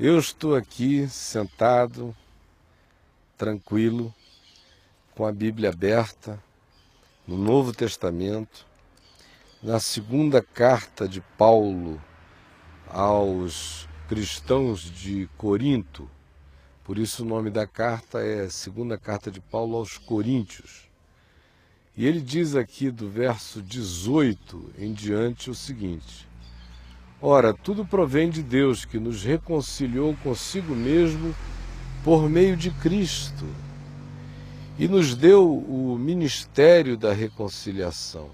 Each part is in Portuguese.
Eu estou aqui sentado, tranquilo, com a Bíblia aberta, no Novo Testamento, na segunda carta de Paulo aos cristãos de Corinto. Por isso o nome da carta é Segunda Carta de Paulo aos Coríntios. E ele diz aqui do verso 18 em diante o seguinte: Ora, tudo provém de Deus, que nos reconciliou consigo mesmo por meio de Cristo e nos deu o ministério da reconciliação,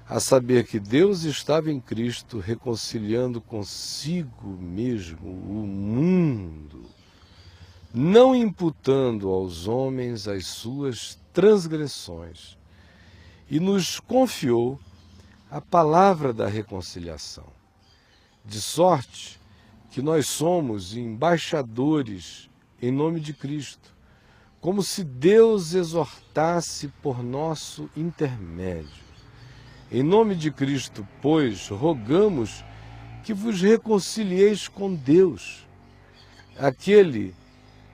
a saber que Deus estava em Cristo reconciliando consigo mesmo o mundo, não imputando aos homens as suas transgressões, e nos confiou a palavra da reconciliação, de sorte que nós somos embaixadores em nome de Cristo, como se Deus exortasse por nosso intermédio. Em nome de Cristo, pois, rogamos que vos reconcilieis com Deus. Aquele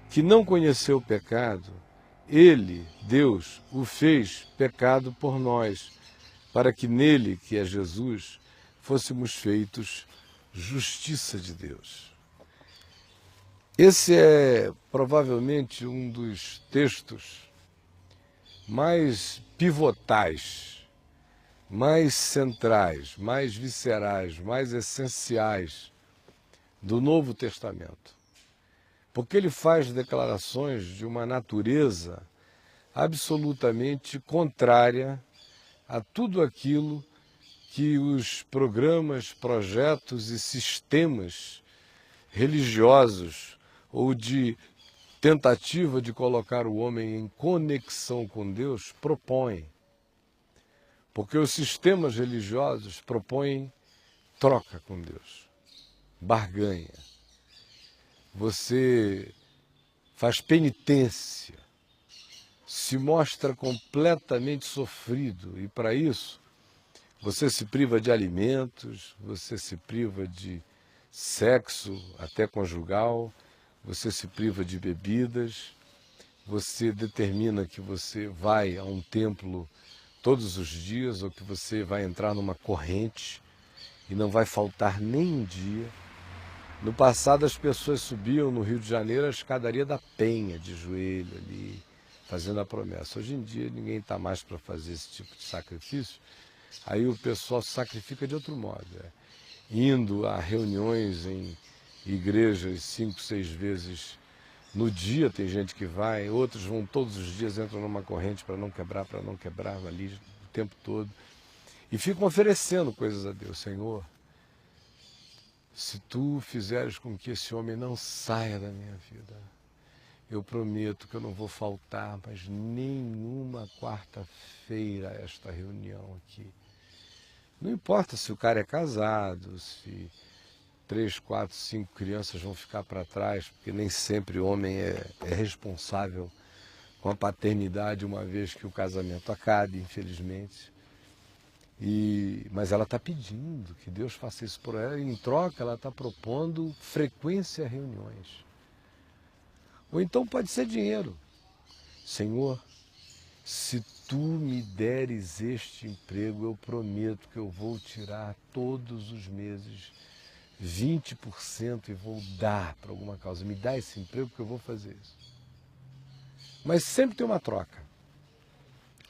que não conheceu o pecado, ele, Deus, o fez pecado por nós, para que nele, que é Jesus, fôssemos feitos justiça de Deus. Esse é provavelmente um dos textos mais pivotais, mais centrais, mais viscerais, mais essenciais do Novo Testamento. Porque ele faz declarações de uma natureza absolutamente contrária a tudo aquilo que os programas, projetos e sistemas religiosos ou de tentativa de colocar o homem em conexão com Deus propõem. Porque os sistemas religiosos propõem troca com Deus, barganha. Você faz penitência, se mostra completamente sofrido e para isso você se priva de alimentos, você se priva de sexo até conjugal, você se priva de bebidas, você determina que você vai a um templo todos os dias ou que você vai entrar numa corrente e não vai faltar nem um dia. No passado as pessoas subiam no Rio de Janeiro a escadaria da Penha, de joelho ali, fazendo a promessa. Hoje em dia ninguém está mais para fazer esse tipo de sacrifício, aí o pessoal se sacrifica de outro modo, indo a reuniões em igrejas 5, 6 vezes no dia, tem gente que vai, outros vão todos os dias, entram numa corrente para não quebrar ali o tempo todo, e ficam oferecendo coisas a Deus. Senhor, se tu fizeres com que esse homem não saia da minha vida, eu prometo que eu não vou faltar mais nenhuma quarta-feira a esta reunião aqui. Não importa se o cara é casado, se 3, 4, 5 crianças vão ficar para trás, porque nem sempre o homem é responsável com a paternidade uma vez que o casamento acabe, infelizmente. Mas ela está pedindo que Deus faça isso por ela, e em troca ela está propondo frequência a reuniões. Ou então pode ser dinheiro. Senhor, se tu me deres este emprego, eu prometo que eu vou tirar todos os meses 20% e vou dar para alguma causa. Me dá esse emprego que eu vou fazer isso. Mas sempre tem uma troca.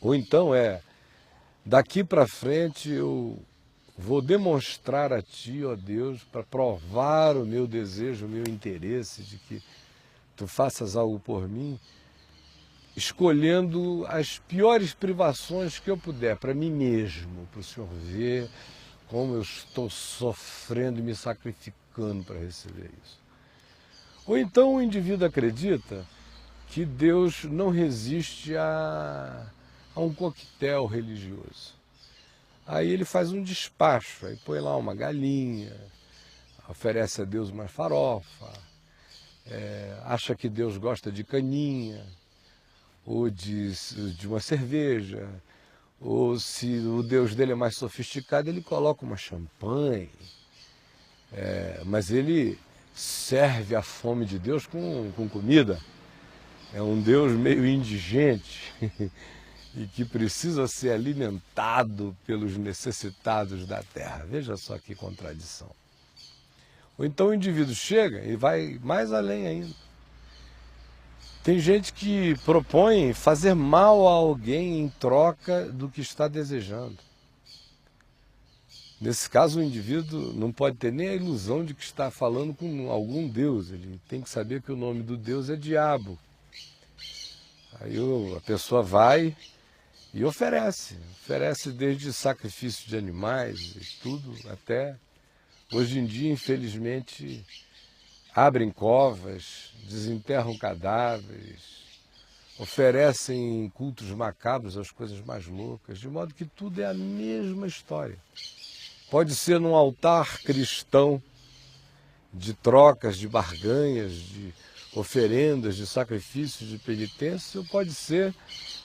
Ou então daqui para frente eu vou demonstrar a ti, ó Deus, para provar o meu desejo, o meu interesse de que tu faças algo por mim, escolhendo as piores privações que eu puder para mim mesmo, para o Senhor ver como eu estou sofrendo e me sacrificando para receber isso. Ou então o indivíduo acredita que Deus não resiste a um coquetel religioso. Aí ele faz um despacho, aí põe lá uma galinha, oferece a Deus uma farofa, acha que Deus gosta de caninha, ou de uma cerveja, ou se o Deus dele é mais sofisticado, ele coloca uma champanhe, mas ele serve a fome de Deus com comida. É um Deus meio indigente e que precisa ser alimentado pelos necessitados da terra. Veja só que contradição. Ou então o indivíduo chega e vai mais além ainda. Tem gente que propõe fazer mal a alguém em troca do que está desejando. Nesse caso, o indivíduo não pode ter nem a ilusão de que está falando com algum Deus. Ele tem que saber que o nome do Deus é diabo. Aí a pessoa vai e oferece desde sacrifício de animais e tudo, até hoje em dia, infelizmente, abrem covas, desenterram cadáveres, oferecem cultos macabros as coisas mais loucas, de modo que tudo é a mesma história. Pode ser num altar cristão, de trocas, de barganhas, de oferendas, de sacrifícios, de penitência, ou pode ser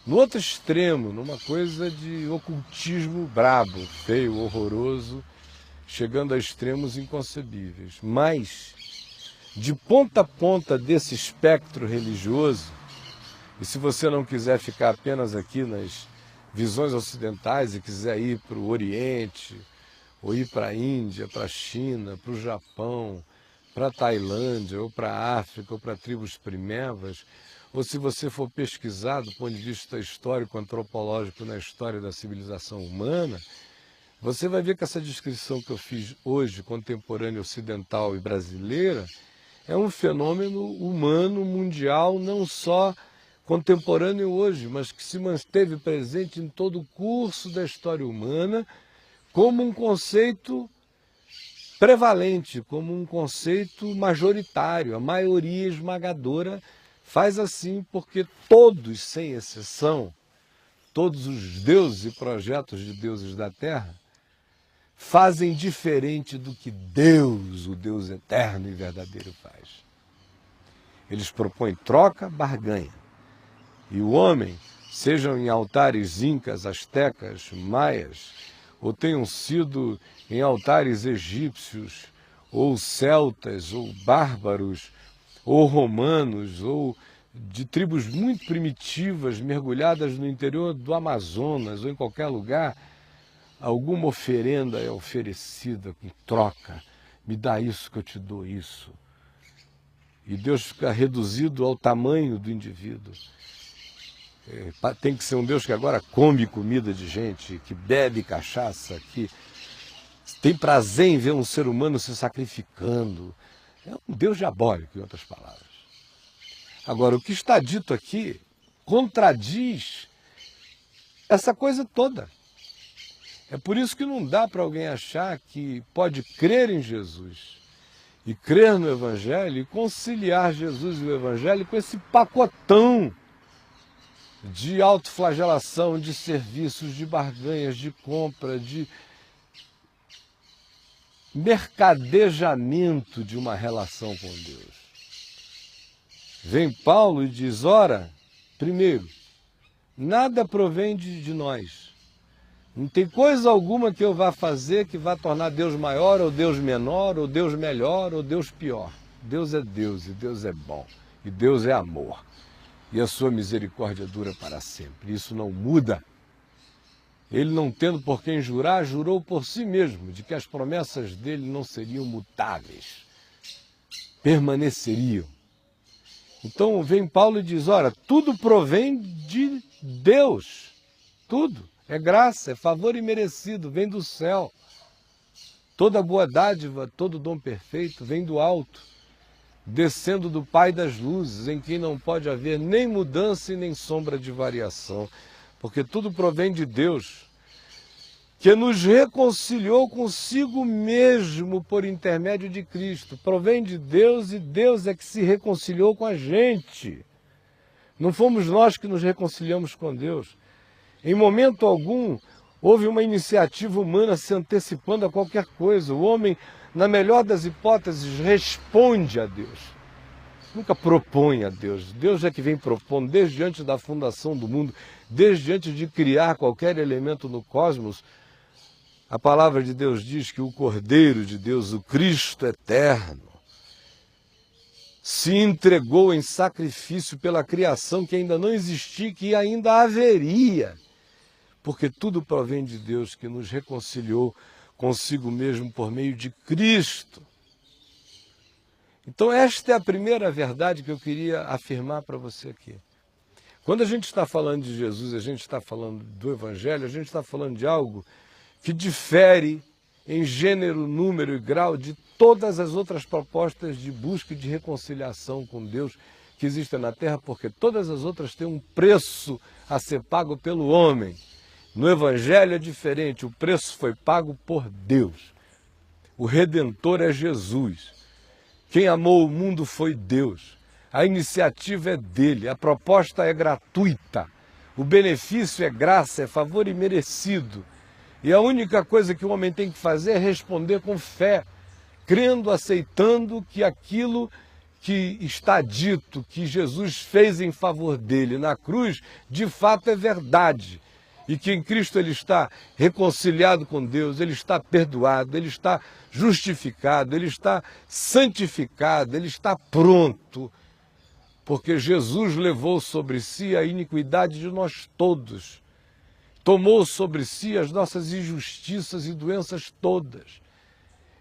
no outro extremo, numa coisa de ocultismo brabo, feio, horroroso, chegando a extremos inconcebíveis. Mas, de ponta a ponta desse espectro religioso, e se você não quiser ficar apenas aqui nas visões ocidentais e quiser ir para o Oriente, ou ir para a Índia, para a China, para o Japão, para a Tailândia, ou para a África, ou para tribos primevas, ou se você for pesquisar do ponto de vista histórico, antropológico, na história da civilização humana, você vai ver que essa descrição que eu fiz hoje, contemporânea, ocidental e brasileira, é um fenômeno humano, mundial, não só contemporâneo hoje, mas que se manteve presente em todo o curso da história humana, como um conceito prevalente, como um conceito majoritário. A maioria esmagadora faz assim porque todos, sem exceção, todos os deuses e projetos de deuses da Terra, fazem diferente do que Deus, o Deus eterno e verdadeiro, faz. Eles propõem troca, barganha. E o homem, sejam em altares incas, astecas, maias, ou tenham sido em altares egípcios, ou celtas, ou bárbaros, ou romanos, ou de tribos muito primitivas, mergulhadas no interior do Amazonas, ou em qualquer lugar, alguma oferenda é oferecida em troca. Me dá isso que eu te dou isso. E Deus fica reduzido ao tamanho do indivíduo. Tem que ser um Deus que agora come comida de gente, que bebe cachaça, que tem prazer em ver um ser humano se sacrificando. É um Deus diabólico, em outras palavras. Agora, o que está dito aqui contradiz essa coisa toda. É por isso que não dá para alguém achar que pode crer em Jesus e crer no Evangelho e conciliar Jesus e o Evangelho com esse pacotão de autoflagelação, de serviços, de barganhas, de compra, de mercadejamento de uma relação com Deus. Vem Paulo e diz, ora, primeiro, nada provém de nós. Não tem coisa alguma que eu vá fazer que vá tornar Deus maior, ou Deus menor, ou Deus melhor, ou Deus pior. Deus é Deus, e Deus é bom, e Deus é amor. E a sua misericórdia dura para sempre. Isso não muda. Ele, não tendo por quem jurar, jurou por si mesmo, de que as promessas dele não seriam mutáveis, permaneceriam. Então vem Paulo e diz, ora, tudo provém de Deus, tudo. É graça, é favor imerecido, vem do céu. Toda boa dádiva, todo dom perfeito vem do alto, descendo do Pai das luzes, em quem não pode haver nem mudança e nem sombra de variação, porque tudo provém de Deus, que nos reconciliou consigo mesmo por intermédio de Cristo. Provém de Deus e Deus é que se reconciliou com a gente. Não fomos nós que nos reconciliamos com Deus. Em momento algum, houve uma iniciativa humana se antecipando a qualquer coisa. O homem, na melhor das hipóteses, responde a Deus. Nunca propõe a Deus. Deus é que vem propondo desde antes da fundação do mundo, desde antes de criar qualquer elemento no cosmos. A palavra de Deus diz que o Cordeiro de Deus, o Cristo eterno, se entregou em sacrifício pela criação que ainda não existia e que ainda haveria, porque tudo provém de Deus que nos reconciliou consigo mesmo por meio de Cristo. Então esta é a primeira verdade que eu queria afirmar para você aqui. Quando a gente está falando de Jesus, a gente está falando do Evangelho, a gente está falando de algo que difere em gênero, número e grau de todas as outras propostas de busca e de reconciliação com Deus que existem na Terra, porque todas as outras têm um preço a ser pago pelo homem. No Evangelho é diferente, o preço foi pago por Deus. O Redentor é Jesus. Quem amou o mundo foi Deus. A iniciativa é dele, a proposta é gratuita. O benefício é graça, é favor imerecido. E a única coisa que o homem tem que fazer é responder com fé, crendo, aceitando que aquilo que está dito, que Jesus fez em favor dele na cruz, de fato é verdade. E que em Cristo ele está reconciliado com Deus, ele está perdoado, ele está justificado, ele está santificado, ele está pronto. Porque Jesus levou sobre si a iniquidade de nós todos. Tomou sobre si as nossas injustiças e doenças todas.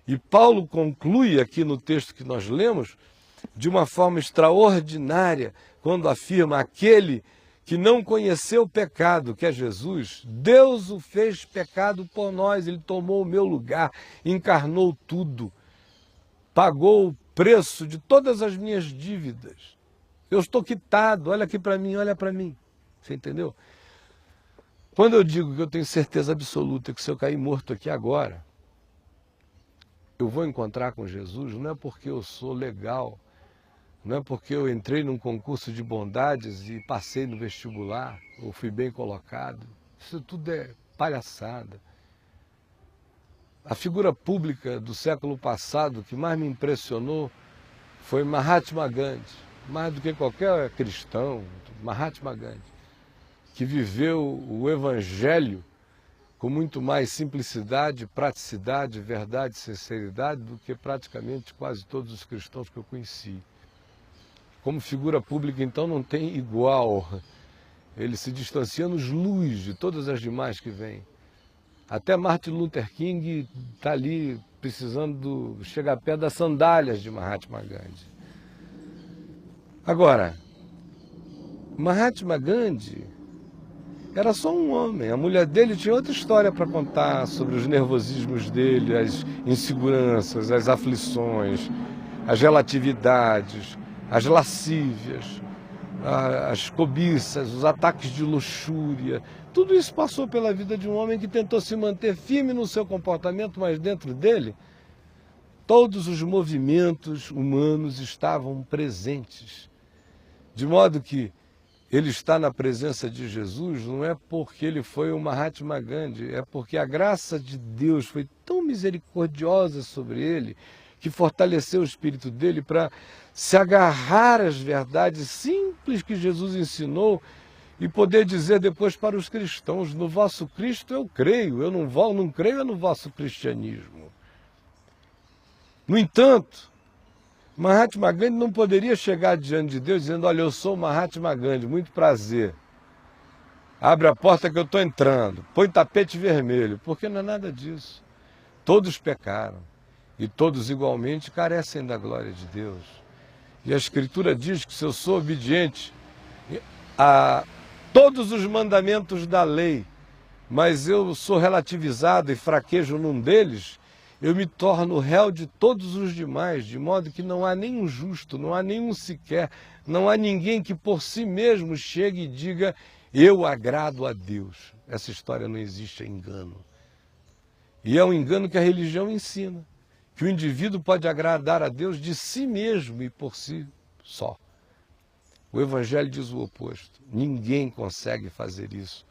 E Paulo conclui aqui no texto que nós lemos, de uma forma extraordinária, quando afirma: aquele que não conheceu o pecado, que é Jesus, Deus o fez pecado por nós, ele tomou o meu lugar, encarnou tudo, pagou o preço de todas as minhas dívidas. Eu estou quitado, olha aqui para mim, olha para mim. Você entendeu? Quando eu digo que eu tenho certeza absoluta que se eu cair morto aqui agora, eu vou encontrar com Jesus, não é porque eu sou legal, não é porque eu entrei num concurso de bondades e passei no vestibular, ou fui bem colocado. Isso tudo é palhaçada. A figura pública do século passado que mais me impressionou foi Mahatma Gandhi, mais do que qualquer cristão, Mahatma Gandhi, que viveu o Evangelho com muito mais simplicidade, praticidade, verdade e sinceridade do que praticamente quase todos os cristãos que eu conheci. Como figura pública, então, não tem igual. Ele se distancia anos-luz de todas as demais que vêm. Até Martin Luther King está ali precisando chegar perto das sandálias de Mahatma Gandhi. Agora, Mahatma Gandhi era só um homem. A mulher dele tinha outra história para contar sobre os nervosismos dele, as inseguranças, as aflições, as relatividades, as lascívias, as cobiças, os ataques de luxúria. Tudo isso passou pela vida de um homem que tentou se manter firme no seu comportamento, mas dentro dele todos os movimentos humanos estavam presentes. De modo que ele está na presença de Jesus não é porque ele foi o Mahatma Gandhi, é porque a graça de Deus foi tão misericordiosa sobre ele que fortaleceu o espírito dele para se agarrar às verdades simples que Jesus ensinou e poder dizer depois para os cristãos: no vosso Cristo eu creio, eu não creio no vosso cristianismo. No entanto, Mahatma Gandhi não poderia chegar diante de Deus dizendo: olha, eu sou Mahatma Gandhi, muito prazer. Abre a porta que eu estou entrando, põe tapete vermelho, porque não é nada disso. Todos pecaram e todos igualmente carecem da glória de Deus. E a Escritura diz que se eu sou obediente a todos os mandamentos da lei, mas eu sou relativizado e fraquejo num deles, eu me torno réu de todos os demais, de modo que não há nenhum justo, não há nenhum sequer, não há ninguém que por si mesmo chegue e diga: eu agrado a Deus. Essa história não existe, é engano. E é um engano que a religião ensina, que o indivíduo pode agradar a Deus de si mesmo e por si só. O Evangelho diz o oposto. Ninguém consegue fazer isso.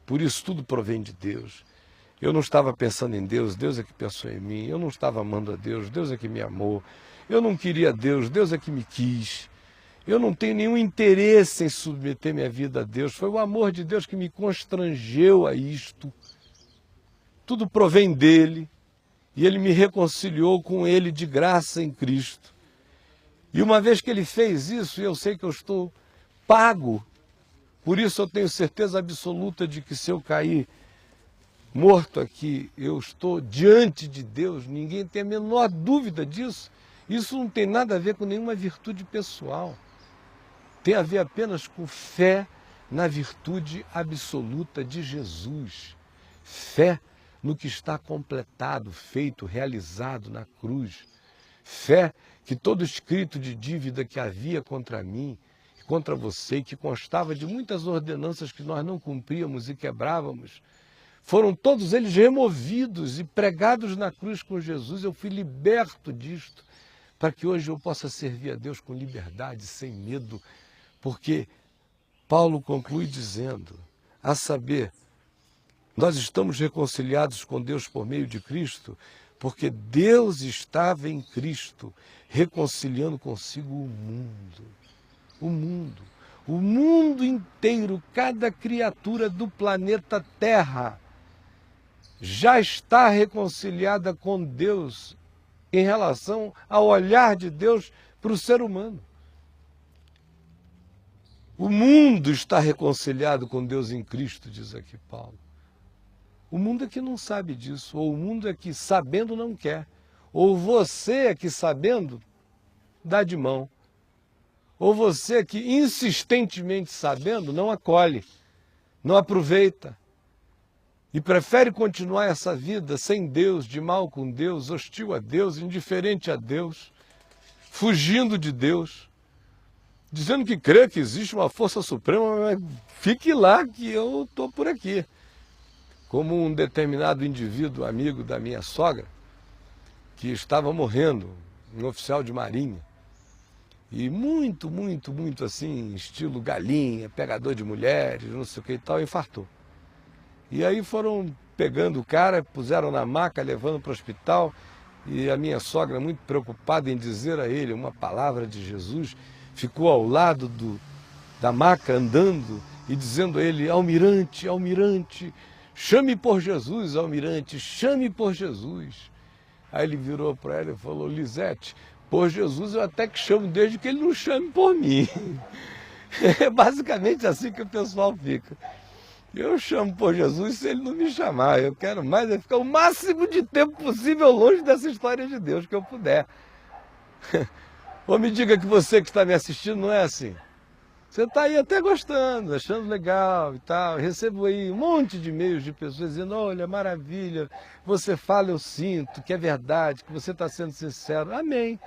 Por isso tudo provém de Deus. Eu não estava pensando em Deus, Deus é que pensou em mim. Eu não estava amando a Deus, Deus é que me amou. Eu não queria Deus, Deus é que me quis. Eu não tenho nenhum interesse em submeter minha vida a Deus. Foi o amor de Deus que me constrangeu a isto. Tudo provém dele e ele me reconciliou com ele de graça em Cristo. E uma vez que ele fez isso, eu sei que eu estou pago. Por isso eu tenho certeza absoluta de que se eu cair morto aqui, eu estou diante de Deus. Ninguém tem a menor dúvida disso. Isso não tem nada a ver com nenhuma virtude pessoal. Tem a ver apenas com fé na virtude absoluta de Jesus. Fé no que está completado, feito, realizado na cruz. Fé que todo escrito de dívida que havia contra mim, contra você, que constava de muitas ordenanças que nós não cumpríamos e quebrávamos, foram todos eles removidos e pregados na cruz com Jesus. Eu fui liberto disto, para que hoje eu possa servir a Deus com liberdade, sem medo, porque Paulo conclui dizendo, a saber, nós estamos reconciliados com Deus por meio de Cristo, porque Deus estava em Cristo, reconciliando consigo o mundo. O mundo. O mundo inteiro, cada criatura do planeta Terra, já está reconciliada com Deus em relação ao olhar de Deus para o ser humano. O mundo está reconciliado com Deus em Cristo, diz aqui Paulo. O mundo é que não sabe disso, ou o mundo é que sabendo não quer, ou você é que sabendo dá de mão, ou você é que insistentemente sabendo não acolhe, não aproveita e prefere continuar essa vida sem Deus, de mal com Deus, hostil a Deus, indiferente a Deus, fugindo de Deus, dizendo que crê que existe uma força suprema, mas fique lá que eu estou por aqui. Como um determinado indivíduo, amigo da minha sogra, que estava morrendo, um oficial de marinha, e muito assim, estilo galinha, pegador de mulheres, não sei o que e tal, infartou. E aí foram pegando o cara, puseram na maca, levando para o hospital, e a minha sogra, muito preocupada em dizer a ele uma palavra de Jesus, ficou ao lado da maca, andando, e dizendo a ele, almirante, almirante, chame por Jesus, almirante, chame por Jesus. Aí ele virou para ela e falou, Lisete, por Jesus eu até que chamo, desde que ele não chame por mim. É basicamente assim que o pessoal fica. Eu chamo por Jesus se ele não me chamar. Eu quero mais é ficar o máximo de tempo possível longe dessa história de Deus que eu puder. Ou me diga que você que está me assistindo não é assim. Você está aí até gostando, achando legal e tal. Eu recebo aí um monte de e-mails de pessoas dizendo, olha, maravilha, você fala, eu sinto, que é verdade, que você está sendo sincero. Amém.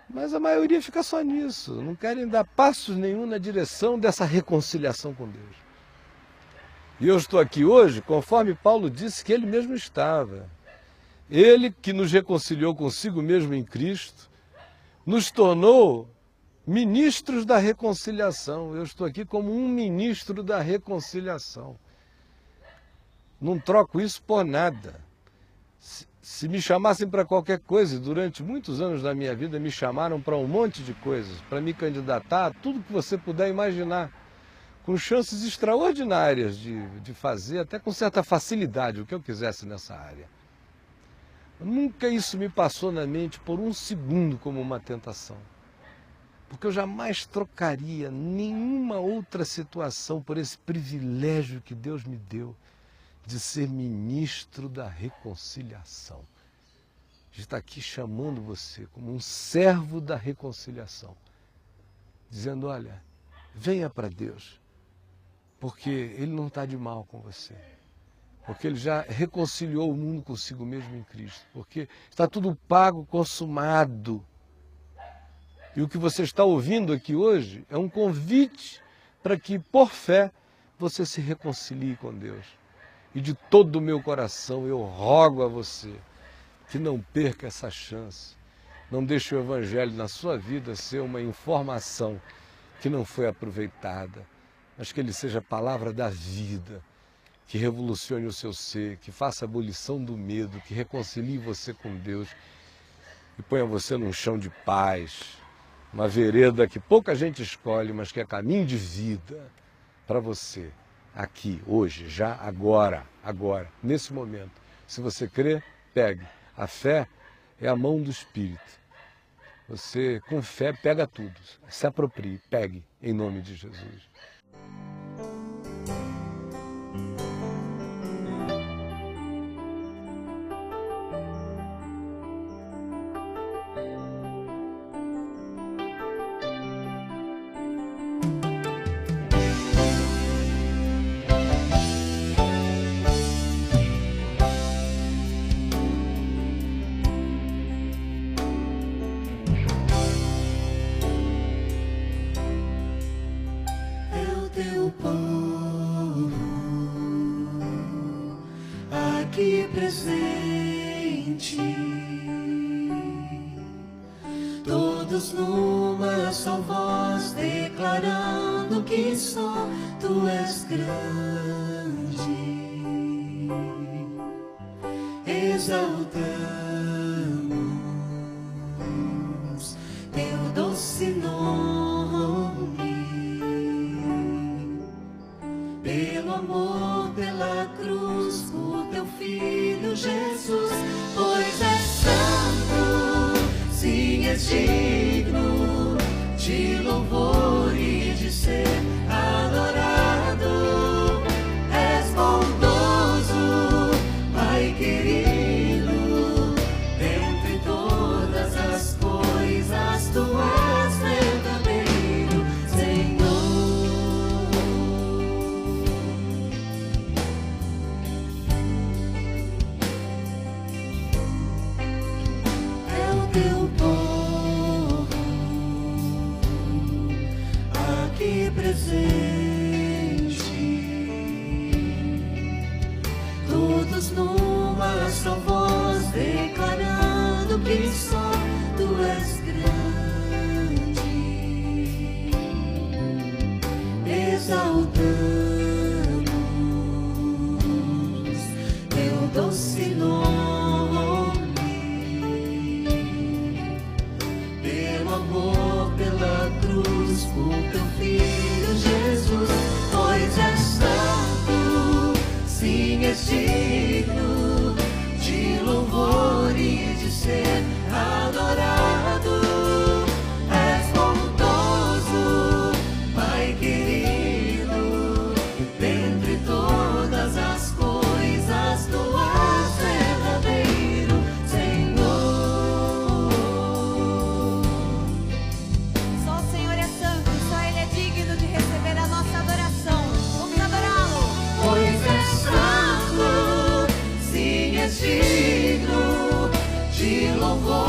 Mas a maioria fica só nisso, não querem dar passos nenhum na direção dessa reconciliação com Deus. E eu estou aqui hoje, conforme Paulo disse que ele mesmo estava. Ele que nos reconciliou consigo mesmo em Cristo, nos tornou ministros da reconciliação. Eu estou aqui como um ministro da reconciliação. Não troco isso por nada. Se me chamassem para qualquer coisa, durante muitos anos da minha vida me chamaram para um monte de coisas, para me candidatar a tudo que você puder imaginar, com chances extraordinárias de fazer, até com certa facilidade, o que eu quisesse nessa área. Nunca isso me passou na mente por um segundo como uma tentação. Porque eu jamais trocaria nenhuma outra situação por esse privilégio que Deus me deu de ser ministro da reconciliação. De estar aqui chamando você como um servo da reconciliação. Dizendo, olha, venha para Deus, porque Ele não está de mal com você. Porque Ele já reconciliou o mundo consigo mesmo em Cristo. Porque está tudo pago, consumado. E o que você está ouvindo aqui hoje é um convite para que, por fé, você se reconcilie com Deus. E de todo o meu coração eu rogo a você que não perca essa chance. Não deixe o Evangelho na sua vida ser uma informação que não foi aproveitada, mas que ele seja a palavra da vida, que revolucione o seu ser, que faça a abolição do medo, que reconcilie você com Deus e ponha você num chão de paz, uma vereda que pouca gente escolhe, mas que é caminho de vida para você, aqui, hoje, já, agora, nesse momento. Se você crê, pegue. A fé é a mão do Espírito. Você, com fé, pega tudo. Se aproprie, pegue, em nome de Jesus. Teu povo aqui presente, todos numa só voz declarando que só Tu és grande, exaltamos Teu doce nome. Pelo amor, pela cruz, por Teu Filho Jesus, pois és santo, sim, és digno de louvor e de ser adorado. És bondoso, Pai querido, dentre todas as coisas Tu és verdadeiro, Senhor. Teu povo aqui presente, todos numa só voz declarando que só Tu és grande, exaltamos Teu doce nome. Pela cruz, por Teu Filho Jesus, pois és santo, sim, és digno de louvor e de ser adorado. És bondoso, Pai querido, dentre todas as coisas Tu és verdadeiro, digno de louvor